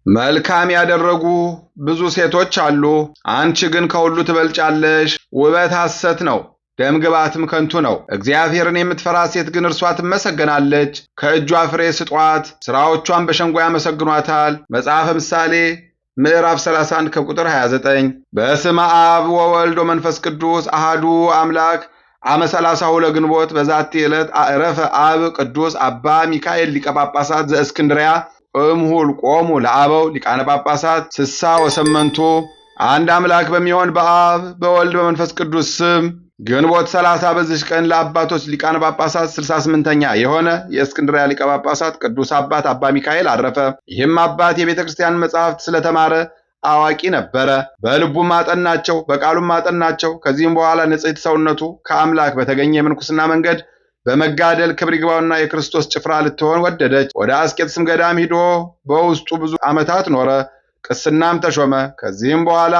መልካም ያደረጉ ብዙ ሴቶች አሉ፣ አንቺ ግን ከሁሉ ትበልጫለሽ። ውበት ሐሰት ነው፣ ደምግባትም ከንቱ ነው። እግዚአብሔርን የምትፈራ ሴት ግን እርሷ ትመሰገናለች። ከእጇ ፍሬ ስጧት፣ ሥራዎቿን በሸንጎ ያመሰግኗታል። መጽሐፈ ምሳሌ ምዕራፍ 31 ከቁጥር 29። በስመ አብ ወወልድ ወመንፈስ ቅዱስ አሃዱ አምላክ አመ 30 ግንቦት በዛቲ ዕለት አዕረፈ አብ ቅዱስ አባ ሚካኤል ሊቀ ጳጳሳት ዘእስክንድርያ እምሁል ቆሙ ለአበው ሊቃነ ጳጳሳት ስሳ ወሰመንቱ። አንድ አምላክ በሚሆን በአብ በወልድ በመንፈስ ቅዱስ ስም ግንቦት 30 በዚች ቀን ለአባቶች ሊቃነ ጳጳሳት 68ኛ የሆነ የእስክንድርያ ሊቀ ጳጳሳት ቅዱስ አባት አባ ሚካኤል አረፈ። ይህም አባት የቤተ ክርስቲያን መጻሕፍት ስለተማረ አዋቂ ነበረ። በልቡም አጠናቸው፣ በቃሉም አጠናቸው። ከዚህም በኋላ ንጽሕት ሰውነቱ ከአምላክ በተገኘ የምንኩስና መንገድ በመጋደል ክብር ይግባውና የክርስቶስ ጭፍራ ልትሆን ወደደች። ወደ አስቄጥስም ገዳም ሂዶ በውስጡ ብዙ ዓመታት ኖረ። ቅስናም ተሾመ። ከዚህም በኋላ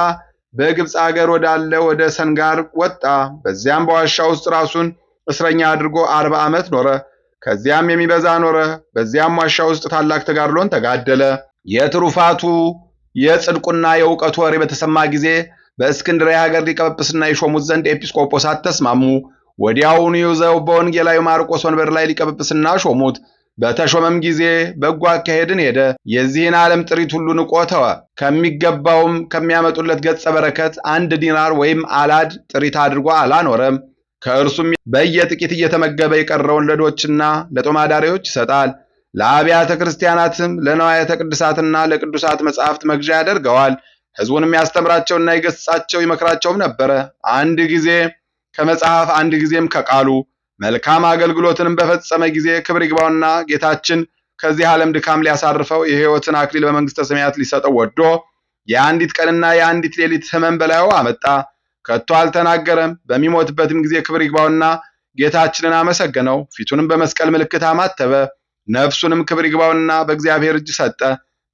በግብፅ አገር ወዳለ ወደ ሰንጋር ወጣ። በዚያም በዋሻ ውስጥ ራሱን እስረኛ አድርጎ 40 ዓመት ኖረ። ከዚያም የሚበዛ ኖረ። በዚያም ዋሻ ውስጥ ታላቅ ተጋድሎን ተጋደለ። የትሩፋቱ የጽድቁና የእውቀቱ ወሬ በተሰማ ጊዜ በእስክንድርያ ሀገር ሊቀ ጵጵስና ይሾሙት ዘንድ ኤጲስቆጶሳት ተስማሙ። ወዲያውኑ ይዘው በወንጌላዊ ማርቆስ ወንበር ላይ ሊቀ ጵጵስና ሾሙት። በተሾመም ጊዜ በጎ አካሄድን ሄደ። የዚህን ዓለም ጥሪት ሁሉ ንቆ ተወ። ከሚገባውም ከሚያመጡለት ገጸ በረከት 1 ዲናር ወይም አላድ ጥሪት አድርጎ አላኖረም። ከእርሱም በየጥቂት እየተመገበ የቀረውን ለድሆችና ለጦማዳሪዎች ይሰጣል። ለአብያተ ክርስቲያናትም ለነዋያተ ቅድሳትና ለቅዱሳት መጻሕፍት መግዣ ያደርገዋል። ሕዝቡንም ያስተምራቸውና ይገሥጻቸው ይመክራቸውም ነበረ። አንድ ጊዜ ከመጽሐፍ አንድ ጊዜም ከቃሉ መልካም አገልግሎትንም በፈጸመ ጊዜ ክብር ይግባውና ጌታችን ከዚህ ዓለም ድካም ሊያሳርፈው የሕይወትን አክሊል በመንግሥተ ሰማያት ሊሰጠው ወዶ የአንዲት ቀንና የአንዲት ሌሊት ሕመም በላዩ አመጣ። ከቶ አልተናገረም። በሚሞትበትም ጊዜ ክብር ይግባውና ጌታችንን አመሰገነው። ፊቱንም በመስቀል ምልክት አማተበ። ነፍሱንም ክብር ይግባውና በእግዚአብሔር እጅ ሰጠ።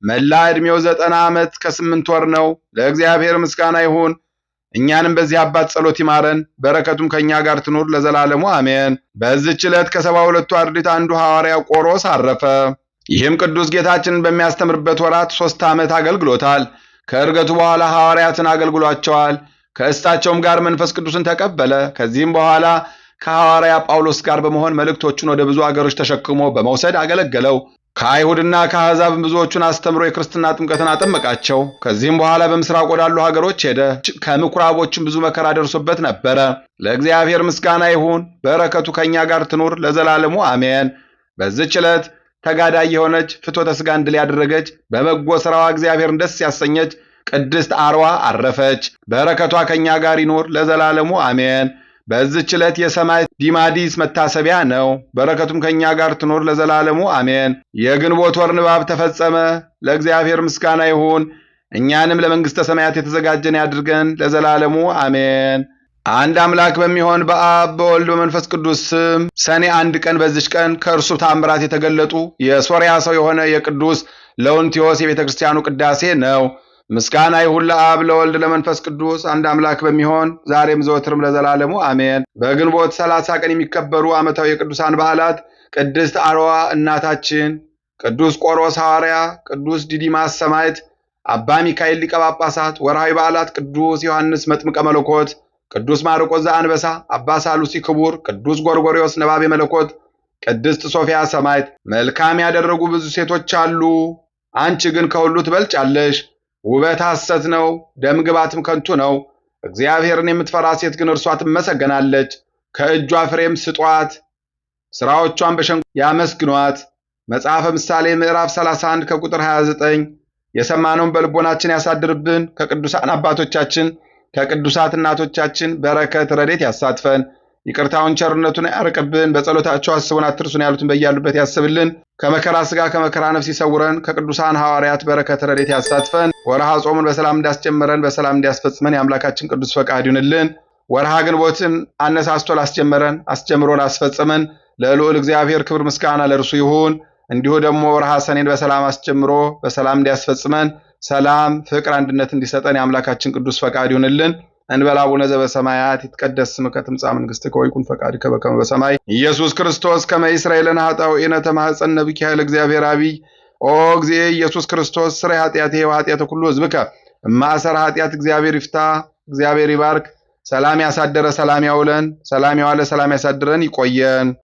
መላ ዕድሜው 90 ዓመት ከ8 ወር ነው። ለእግዚአብሔር ምስጋና ይሁን። እኛንም በዚህ አባት ጸሎት ይማረን፣ በረከቱም ከኛ ጋር ትኑር ለዘላለሙ አሜን። በዚህች ዕለት ከ72ቱ አርድእት አንዱ ሐዋርያ ቆሮስ አረፈ። ይህም ቅዱስ ጌታችንን በሚያስተምርበት ወራት 3 ዓመት አገልግሎታል። ከዕርገቱ በኋላ ሐዋርያትን አገልግሏቸዋል። ከእሳቸውም ጋር መንፈስ ቅዱስን ተቀበለ። ከዚህም በኋላ ከሐዋርያ ጳውሎስ ጋር በመሆን መልእክቶቹን ወደ ብዙ አገሮች ተሸክሞ በመውሰድ አገለገለው። ከአይሁድና ከአሕዛብ ብዙዎቹን አስተምሮ የክርስትና ጥምቀትን አጠመቃቸው። ከዚህም በኋላ በምስራቅ ወዳሉ ሀገሮች ሄደ። ከምኩራቦችም ብዙ መከራ ደርሶበት ነበረ። ለእግዚአብሔር ምስጋና ይሁን፣ በረከቱ ከኛ ጋር ትኑር ለዘላለሙ አሜን። በዚህች ዕለት ተጋዳይ የሆነች ፍትወተ ሥጋን ድል ያደረገች በበጎ ሥራዋ እግዚአብሔርን ደስ ያሰኘች ቅድስት አርዋ አረፈች። በረከቷ ከኛ ጋር ይኑር ለዘላለሙ አሜን። በዚህች ዕለት የሰማዕት ዲማዲስ መታሰቢያ ነው። በረከቱም ከኛ ጋር ትኖር ለዘላለሙ አሜን። የግንቦት ወር ንባብ ተፈጸመ። ለእግዚአብሔር ምስጋና ይሁን። እኛንም ለመንግሥተ ሰማያት የተዘጋጀን ያድርገን ለዘላለሙ አሜን። አንድ አምላክ በሚሆን በአብ በወልድ በመንፈስ ቅዱስ ስም ሰኔ 1 ቀን በዚች ቀን ከእርሱ ታምራት የተገለጡ የሶርያ ሰው የሆነ የቅዱስ ለውንቲዮስ የቤተ ክርስቲያኑ ቅዳሴ ነው። ምስጋና ይሁን ለአብ ለወልድ ለመንፈስ ቅዱስ አንድ አምላክ በሚሆን ዛሬም ዘወትርም ለዘላለሙ አሜን። በግንቦት 30 ቀን የሚከበሩ ዓመታዊ የቅዱሳን በዓላት ቅድስት አርዋ እናታችን፣ ቅዱስ ቆሮስ ሐዋርያ፣ ቅዱስ ዲዲማስ ሰማዕት፣ አባ ሚካኤል ሊቀ ጳጳሳት። ወርሃዊ በዓላት ቅዱስ ዮሐንስ መጥምቀ መለኮት፣ ቅዱስ ማርቆስ ዘአንበሳ፣ አባ ሳሉሲ ክቡር፣ ቅዱስ ጎርጎርዮስ ነባቤ መለኮት፣ ቅድስት ሶፊያ ሰማዕት። መልካም ያደረጉ ብዙ ሴቶች አሉ፣ አንቺ ግን ከሁሉ ትበልጫለሽ። ውበት ሐሰት ነው፣ ደምግባትም ከንቱ ነው። እግዚአብሔርን የምትፈራ ሴት ግን እርሷ ትመሰገናለች። ከእጇ ፍሬም ስጧት፣ ሥራዎቿን በሸንጎ ያመስግኗት። መጽሐፈ ምሳሌ ምዕራፍ 31 ከቁጥር 29። የሰማነውን በልቦናችን ያሳድርብን። ከቅዱሳን አባቶቻችን ከቅዱሳት እናቶቻችን በረከት ረድኤት ያሳትፈን። ይቅርታውን ቸርነቱን ያርቅብን። በጸሎታቸው አስቡን አትርሱን ያሉትን በያሉበት ያስብልን። ከመከራ ሥጋ ከመከራ ነፍስ ይሰውረን። ከቅዱሳን ሐዋርያት በረከት ረድኤት ያሳትፈን። ወርሃ ጾሙን በሰላም እንዳስጀመረን በሰላም እንዲያስፈጽመን የአምላካችን ቅዱስ ፈቃድ ይሁንልን። ወርሃ ግንቦትን አነሳስቶ ላስጀመረን አስጀምሮ ላስፈጽመን ለልዑል እግዚአብሔር ክብር ምስጋና ለእርሱ ይሁን። እንዲሁ ደግሞ ወርሃ ሰኔን በሰላም አስጀምሮ በሰላም እንዲያስፈጽመን ሰላም፣ ፍቅር፣ አንድነት እንዲሰጠን የአምላካችን ቅዱስ ፈቃድ ይሁንልን። እንበል አቡነ ዘበሰማያት ይትቀደስ ስምከ ትምጻእ መንግሥትከ ወይኩን ፈቃድከ በከመ በሰማይ ኢየሱስ ክርስቶስ ከመ ይስረይ ለነ ኃጣውኢነ ተማኅፀነ ብከ ኃይለ እግዚአብሔር አብይ ኦ እግዚእ ኢየሱስ ክርስቶስ ስራይ ኃጢአቴ ወኃጢአተ ኩሉ ሕዝብከ እማሰረ ኃጢአት እግዚአብሔር ይፍታ። እግዚአብሔር ይባርክ። ሰላም ያሳደረ ሰላም ያውለን፣ ሰላም ያዋለ ሰላም ያሳድረን። ይቆየን።